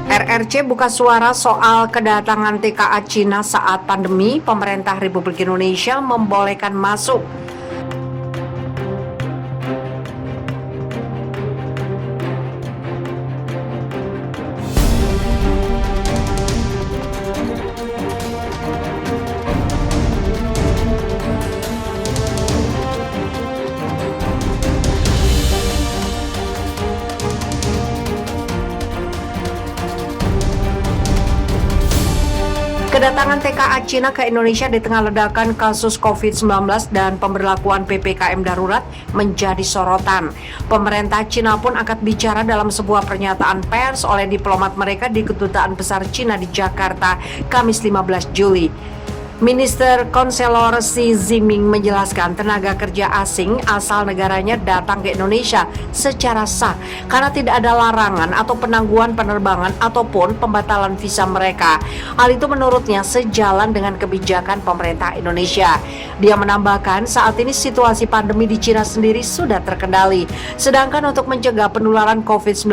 RRC buka suara soal kedatangan TKA Cina saat pandemi. Pemerintah Republik Indonesia membolehkan masuk. Kedatangan TKA Cina ke Indonesia di tengah ledakan kasus COVID-19 dan pemberlakuan PPKM darurat menjadi sorotan. Pemerintah Cina pun angkat bicara dalam sebuah pernyataan pers oleh diplomat mereka di Kedutaan Besar Cina di Jakarta, Kamis 15 Juli. Minister Konselor Xi Jinping menjelaskan tenaga kerja asing asal negaranya datang ke Indonesia secara sah karena tidak ada larangan atau penangguhan penerbangan ataupun pembatalan visa mereka. Hal itu menurutnya sejalan dengan kebijakan pemerintah Indonesia. Dia menambahkan saat ini situasi pandemi di Cina sendiri sudah terkendali. Sedangkan untuk mencegah penularan COVID-19,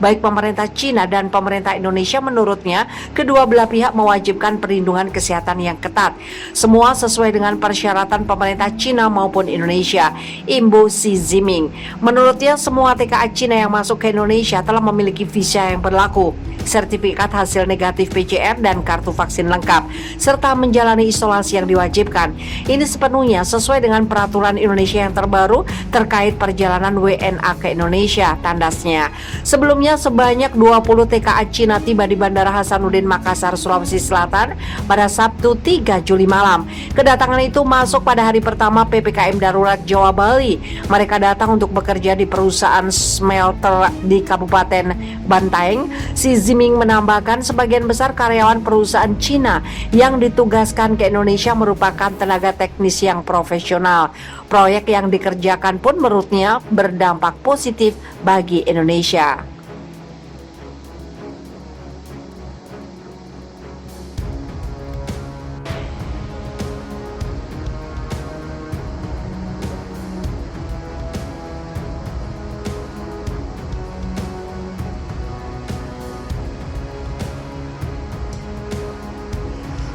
baik pemerintah Cina dan pemerintah Indonesia menurutnya kedua belah pihak mewajibkan perlindungan kesehatan yang ketat. Semua sesuai dengan persyaratan pemerintah Cina maupun Indonesia, imbu Xi Jinping. Menurutnya semua TKA Cina yang masuk ke Indonesia telah memiliki visa yang berlaku, sertifikat hasil negatif PCR dan kartu vaksin lengkap, serta menjalani isolasi yang diwajibkan. Ini sepenuhnya sesuai dengan peraturan Indonesia yang terbaru terkait perjalanan WNA ke Indonesia, tandasnya. Sebelumnya sebanyak 20 TKA Cina tiba di Bandara Hasanuddin Makassar, Sulawesi Selatan pada Sabtu 3 Juli malam. Kedatangan itu masuk pada hari pertama PPKM darurat Jawa Bali. Mereka datang untuk bekerja di perusahaan smelter di Kabupaten Bantaeng. Xi Jinping menambahkan sebagian besar karyawan perusahaan Cina yang ditugaskan ke Indonesia merupakan tenaga teknis yang profesional. Proyek yang dikerjakan pun menurutnya berdampak positif bagi Indonesia.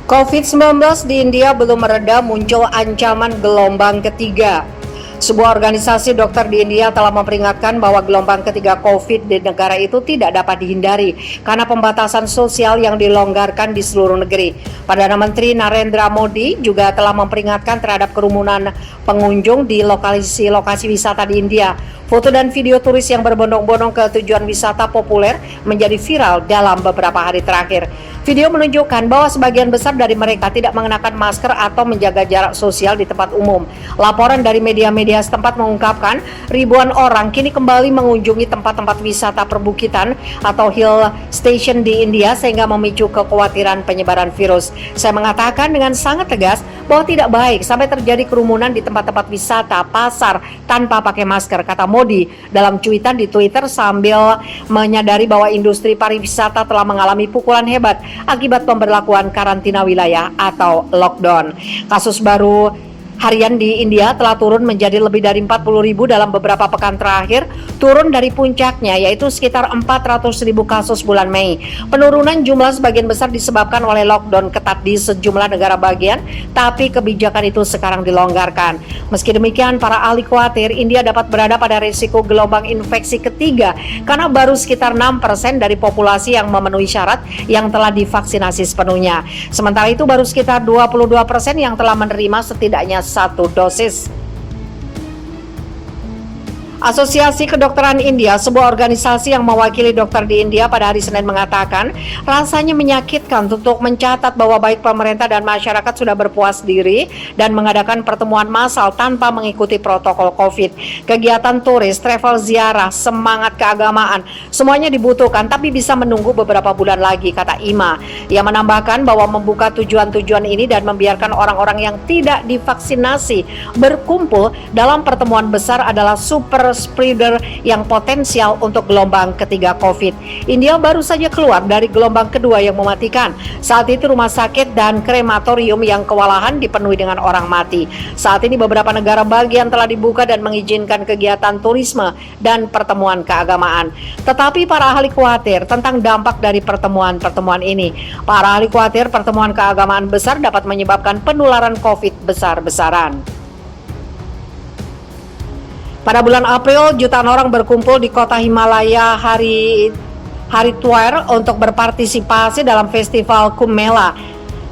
COVID-19 di India belum mereda, muncul ancaman gelombang ketiga. Sebuah organisasi dokter di India telah memperingatkan bahwa gelombang ketiga COVID di negara itu tidak dapat dihindari karena pembatasan sosial yang dilonggarkan di seluruh negeri. Perdana Menteri Narendra Modi juga telah memperingatkan terhadap kerumunan pengunjung di lokasi wisata di India. Foto dan video turis yang berbondong-bondong ke tujuan wisata populer menjadi viral dalam beberapa hari terakhir. Video menunjukkan bahwa sebagian besar dari mereka tidak mengenakan masker atau menjaga jarak sosial di tempat umum. Laporan dari media-media setempat mengungkapkan ribuan orang kini kembali mengunjungi tempat-tempat wisata perbukitan atau hill station di India sehingga memicu kekhawatiran penyebaran virus. Saya mengatakan dengan sangat tegas bahwa tidak baik sampai terjadi kerumunan di tempat-tempat wisata, pasar tanpa pakai masker, kata Modi dalam cuitan di Twitter sambil menyadari bahwa industri pariwisata telah mengalami pukulan hebat akibat pemberlakuan karantina wilayah atau lockdown. Kasus baru harian di India telah turun menjadi lebih dari 40.000 dalam beberapa pekan terakhir, turun dari puncaknya yaitu sekitar 400.000 kasus bulan Mei. Penurunan jumlah sebagian besar disebabkan oleh lockdown ketat di sejumlah negara bagian, tapi kebijakan itu sekarang dilonggarkan. Meski demikian, para ahli khawatir India dapat berada pada risiko gelombang infeksi ketiga karena baru sekitar 6% dari populasi yang memenuhi syarat yang telah divaksinasi sepenuhnya. Sementara itu baru sekitar 22% yang telah menerima setidaknya 1 dosis. Asosiasi Kedokteran India, sebuah organisasi yang mewakili dokter di India pada hari Senin mengatakan rasanya menyakitkan untuk mencatat bahwa baik pemerintah dan masyarakat sudah berpuas diri dan mengadakan pertemuan massal tanpa mengikuti protokol COVID. Kegiatan turis, travel ziarah, semangat keagamaan, semuanya dibutuhkan tapi bisa menunggu beberapa bulan lagi, kata Ima. Ia menambahkan bahwa membuka tujuan-tujuan ini dan membiarkan orang-orang yang tidak divaksinasi berkumpul dalam pertemuan besar adalah super spreader yang potensial untuk gelombang ketiga COVID. India baru saja keluar dari gelombang kedua yang mematikan. Saat itu rumah sakit dan krematorium yang kewalahan dipenuhi dengan orang mati. Saat ini beberapa negara bagian telah dibuka dan mengizinkan kegiatan turisme dan pertemuan keagamaan. Tetapi para ahli khawatir tentang dampak dari pertemuan ini. Para ahli khawatir pertemuan keagamaan besar dapat menyebabkan penularan COVID besar-besaran. Pada bulan April, jutaan orang berkumpul di kota Himalaya Haridwar untuk berpartisipasi dalam festival Kumbh Mela.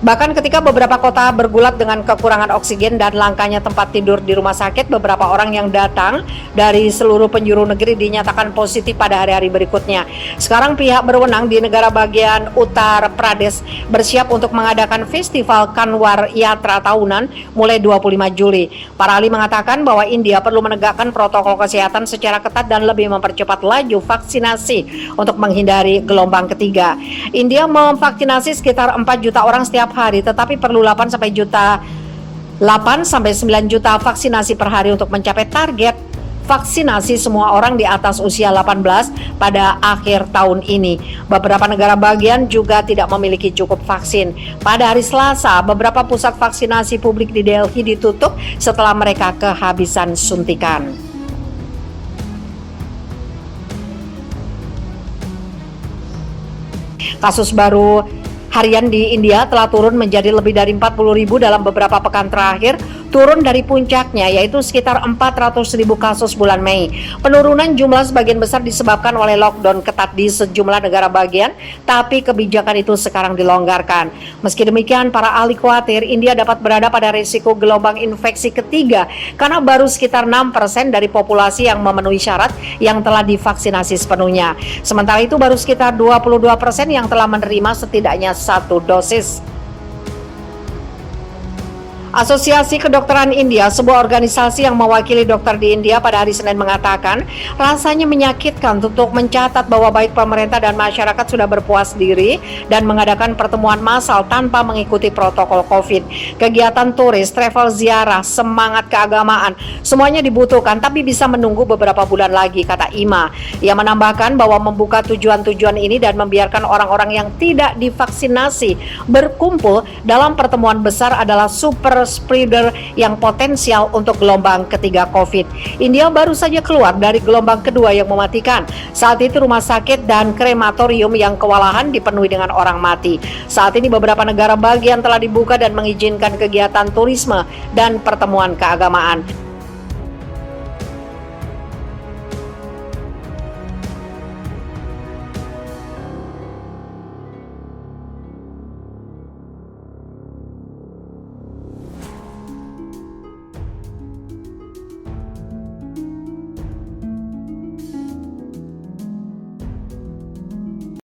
Bahkan ketika beberapa kota bergulat dengan kekurangan oksigen dan langkanya tempat tidur di rumah sakit, beberapa orang yang datang dari seluruh penjuru negeri dinyatakan positif pada hari-hari berikutnya. Sekarang pihak berwenang di negara bagian Uttar Pradesh bersiap untuk mengadakan festival Kanwar Yatra tahunan mulai 25 Juli. Para ahli mengatakan bahwa India perlu menegakkan protokol kesehatan secara ketat dan lebih mempercepat laju vaksinasi untuk menghindari gelombang ketiga. India memvaksinasi sekitar 4 juta orang setiap hari, tetapi perlu 8 sampai 9 juta vaksinasi per hari untuk mencapai target vaksinasi semua orang di atas usia 18 pada akhir tahun ini. Beberapa negara bagian juga tidak memiliki cukup vaksin. Pada hari Selasa, beberapa pusat vaksinasi publik di Delhi ditutup setelah mereka kehabisan suntikan. Kasus baru harian di India telah turun menjadi lebih dari 40.000 dalam beberapa pekan terakhir, turun dari puncaknya yaitu sekitar 400.000 kasus bulan Mei. Penurunan jumlah sebagian besar disebabkan oleh lockdown ketat di sejumlah negara bagian, tapi kebijakan itu sekarang dilonggarkan. Meski demikian, para ahli khawatir India dapat berada pada risiko gelombang infeksi ketiga karena baru sekitar 6% dari populasi yang memenuhi syarat yang telah divaksinasi sepenuhnya. Sementara itu baru sekitar 22% yang telah menerima setidaknya 1 dosis. Asosiasi Kedokteran India, sebuah organisasi yang mewakili dokter di India, pada hari Senin mengatakan rasanya menyakitkan untuk mencatat bahwa baik pemerintah dan masyarakat sudah berpuas diri dan mengadakan pertemuan massal tanpa mengikuti protokol COVID. Kegiatan turis, travel ziarah, semangat keagamaan, semuanya dibutuhkan tapi bisa menunggu beberapa bulan lagi, kata Ima. Ia menambahkan bahwa membuka tujuan-tujuan ini dan membiarkan orang-orang yang tidak divaksinasi berkumpul dalam pertemuan besar adalah super spreader yang potensial untuk gelombang ketiga COVID. India baru saja keluar dari gelombang kedua yang mematikan. Saat itu rumah sakit dan krematorium yang kewalahan dipenuhi dengan orang mati. Saat ini beberapa negara bagian telah dibuka dan mengizinkan kegiatan turisme dan pertemuan keagamaan.